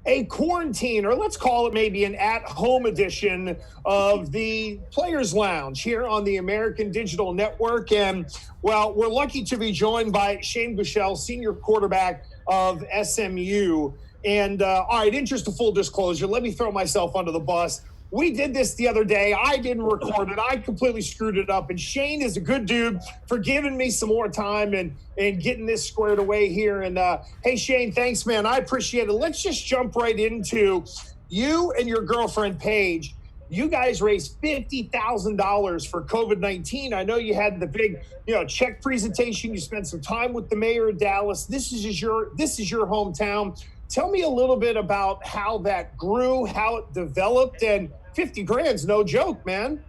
a quarantine, or let's call it maybe an at-home edition of the Players Lounge here on the American Digital Network. And, well, we're lucky to be joined by Shane Buechele, senior quarterback of SMU. And, all right, interest of full disclosure, let me throw myself under the bus. We did this the other day. I didn't record it. I completely screwed it up. And Shane is a good dude for giving me some more time and getting this squared away here. And, hey, Shane, thanks, man. I appreciate it. Let's just jump right into you and your girlfriend, Paige. You guys raised $50,000 for COVID-19. I know you had the big, check presentation. You spent some time with the mayor of Dallas. This is your hometown. Tell me a little bit about how that grew, how it developed, and 50 grand's no joke, man.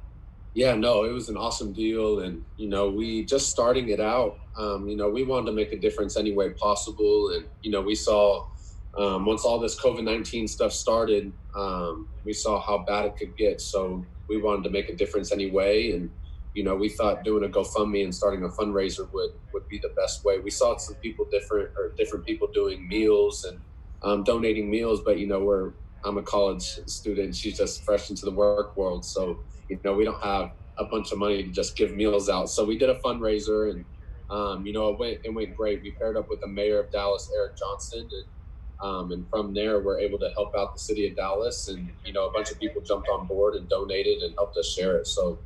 Yeah, no, it was an awesome deal. And, we just starting it out, we wanted to make a difference any way possible. And, we saw once all this COVID-19 stuff started, we saw how bad it could get. So we wanted to make a difference anyway. And, we thought doing a GoFundMe and starting a fundraiser would be the best way. We saw some people different people doing meals and donating meals, but I'm a college student. She's just fresh into the work world. So, we don't have a bunch of money to just give meals out. So we did a fundraiser and, it went great. We paired up with the mayor of Dallas, Eric Johnson. And from there, we're able to help out the city of Dallas. And, a bunch of people jumped on board and donated and helped us share it. So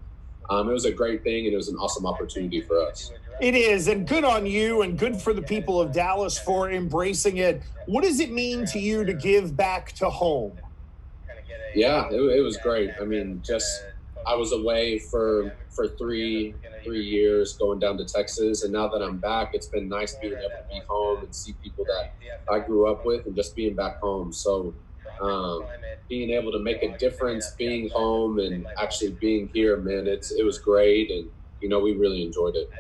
it was a great thing, and it was an awesome opportunity for us. It is, and good on you and good for the people of Dallas for embracing it. What does it mean to you to give back to home? Yeah, it was great. I mean, I was away for 3 years going down to Texas, and now that I'm back, it's been nice being able to be home and see people that I grew up with and just being back home. So being able to make a difference, being home and actually being here, man, it was great, and we really enjoyed it.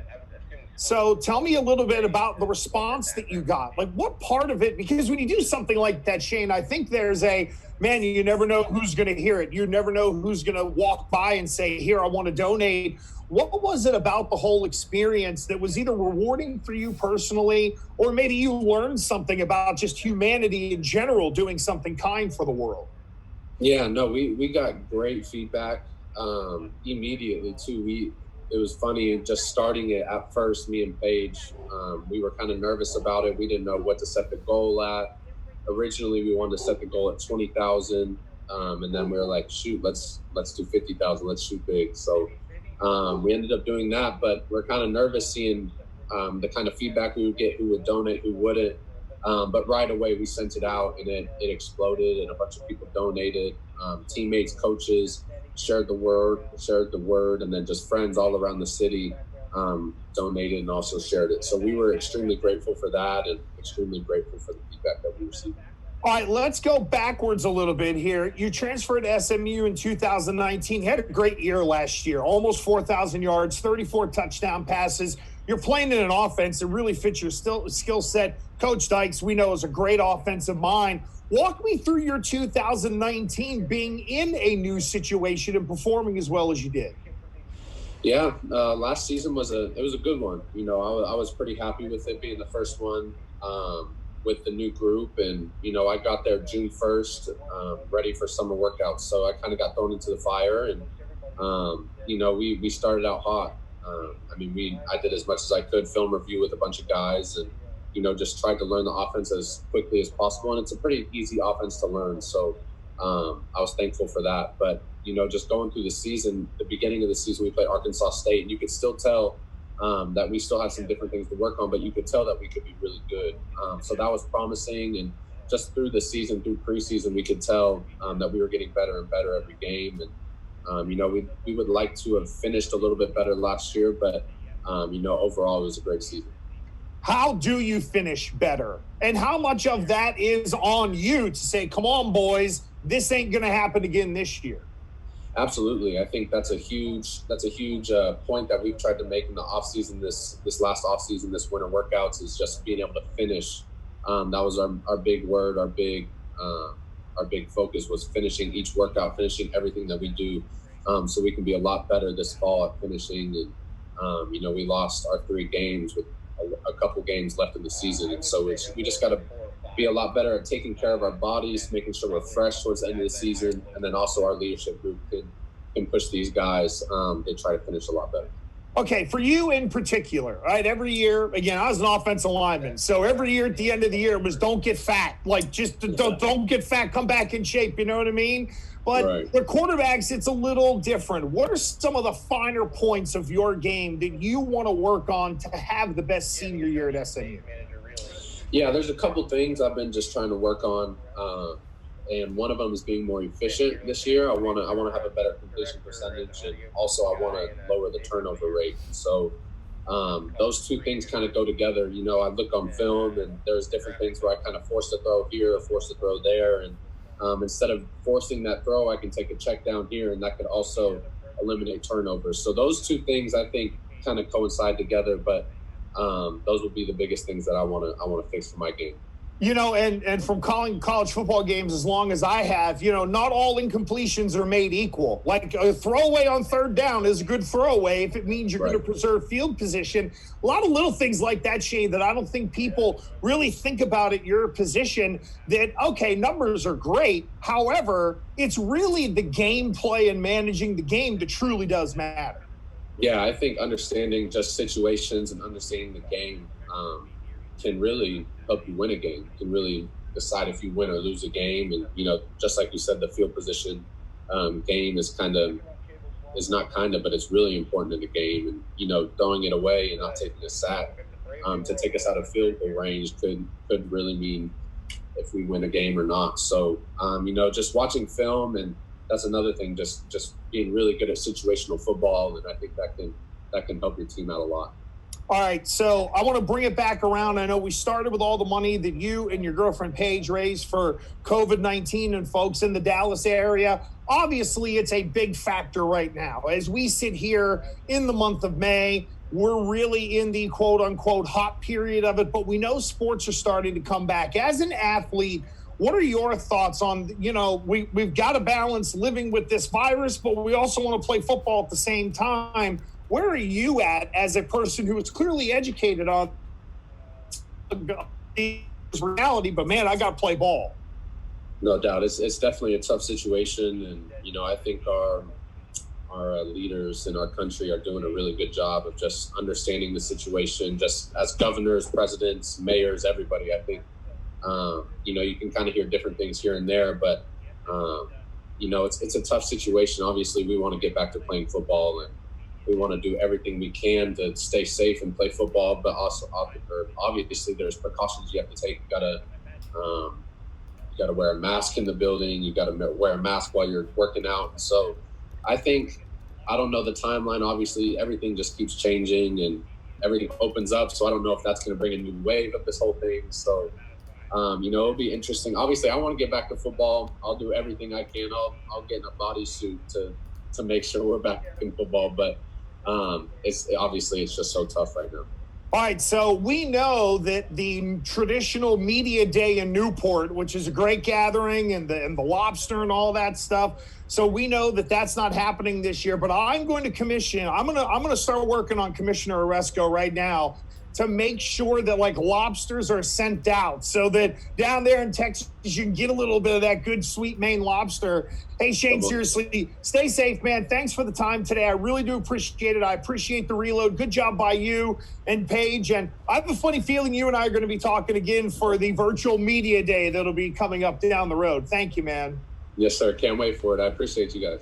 So tell me a little bit about the response that you got. Like, what part of it? Because when you do something like that, Shane, I think there's you never know who's going to hear it. You never know who's going to walk by and say, here, I want to donate. What was it about the whole experience that was either rewarding for you personally, or maybe you learned something about just humanity in general, doing something kind for the world? Yeah, no, we got great feedback immediately, too. It was funny just starting it at first, me and Paige, we were kind of nervous about it. We didn't know what to set the goal at. Originally, we wanted to set the goal at 20,000. And then we were like, shoot, let's do 50,000. Let's shoot big. So we ended up doing that, but we're kind of nervous seeing the kind of feedback we would get, who would donate, who wouldn't. But right away we sent it out and it exploded, and a bunch of people donated, teammates, coaches, shared the word, and then just friends all around the city donated and also shared it. So we were extremely grateful for that and extremely grateful for the feedback that we received. All right, let's go backwards a little bit here. You transferred to SMU in 2019, had a great year last year, almost 4,000 yards, 34 touchdown passes. You're playing in an offense that really fits your skill set. Coach Dykes, we know, is a great offensive mind. Walk me through your 2019 being in a new situation and performing as well as you did. Yeah, last season was a good one. I was pretty happy with it being the first one with the new group, and I got there June 1st, ready for summer workouts. So I kind of got thrown into the fire, and we started out hot. I did as much as I could, film review with a bunch of guys, and just tried to learn the offense as quickly as possible. And it's a pretty easy offense to learn. So I was thankful for that. But, just going through the season, the beginning of the season, we played Arkansas State, and you could still tell that we still had some different things to work on, but you could tell that we could be really good. So that was promising. And just through the season, through preseason, we could tell that we were getting better and better every game. And, we would like to have finished a little bit better last year, but, overall it was a great season. How do you finish better? And how much of that is on you to say, come on, boys, this ain't going to happen again this year? Absolutely. I think that's a huge point that we've tried to make in the offseason, this last offseason, this winter workouts, is just being able to finish. That was our big word, our big focus was finishing each workout, finishing everything that we do, so we can be a lot better this fall at finishing. And, we lost our 3 games with a couple games left in the season. And so we just got to be a lot better at taking care of our bodies, making sure we're fresh towards the end of the season, and then also our leadership group can push these guys to try to finish a lot better. Okay, for you in particular, right? Every year, again, I was an offensive lineman, so every year at the end of the year it was don't get fat, like just don't get fat, come back in shape. You know what I mean? But Right. the quarterbacks, it's a little different. What are some of the finer points of your game that you want to work on to have the best senior year at SMU? Yeah, there's a couple things I've been just trying to work on, and one of them is being more efficient this year. I want to have a better completion percentage, and also I want to lower the turnover rate. So those two things kind of go together. You know, I look on film, and there's different things where I kind of force to throw here or force to throw there, and instead of forcing that throw, I can take a check down here, and that could also eliminate turnovers. So those two things I think kind of coincide together, but those would be the biggest things that I want to fix for my game. You know, and from calling college football games as long as I have, you know, not all incompletions are made equal. Like a throwaway on third down is a good throwaway if it means you're going to preserve field position. A lot of little things like that, Shane, that I don't think people really think about at your position that, okay, numbers are great. However, it's really the gameplay and managing the game that truly does matter. Yeah, I think understanding just situations and understanding the game can really help you win a game, can really decide if you win or lose a game. And, you know, just like you said, the field position game is but it's really important in the game. And, you know, throwing it away and not taking a sack to take us out of field goal range could really mean if we win a game or not. So, you know, just watching film, and that's another thing, just being really good at situational football. And I think that can help your team out a lot. All right, so I want to bring it back around. I know we started with all the money that you and your girlfriend Paige raised for COVID-19 and folks in the Dallas area. Obviously, it's a big factor right now. As we sit here in the month of May, we're really in the quote-unquote hot period of it, but we know sports are starting to come back. As an athlete, what are your thoughts on, you know, we've got to balance living with this virus, but we also want to play football at the same time. Where are you at as a person who is clearly educated on reality, but man, I got to play ball? No doubt. It's definitely a tough situation. And, you know, I think our leaders in our country are doing a really good job of just understanding the situation, just as governors, presidents, mayors, everybody. I think, you know, you can kind of hear different things here and there, but, you know, it's a tough situation. Obviously, we want to get back to playing football, and we want to do everything we can to stay safe and play football, but also obviously there's precautions you have to take. You gotta wear a mask in the building. You gotta wear a mask while you're working out. So I don't know the timeline. Obviously, everything just keeps changing and everything opens up. So I don't know if that's going to bring a new wave of this whole thing. So, you know, it'll be interesting. Obviously, I want to get back to football. I'll do everything I can. I'll get in a bodysuit to make sure we're back in football. But it's just so tough right now. All right, so we know that the traditional media day in Newport, which is a great gathering, and the lobster and all that stuff. So we know that that's not happening this year. But I'm going to I'm going to start working on Commissioner Oresco right now to make sure that like lobsters are sent out so that down there in Texas, you can get a little bit of that good sweet Maine lobster. Hey, Shane, seriously, stay safe, man. Thanks for the time today. I really do appreciate it. I appreciate the reload. Good job by you and Paige. And I have a funny feeling you and I are going to be talking again for the virtual media day that'll be coming up down the road. Thank you, man. Yes, sir. Can't wait for it. I appreciate you guys.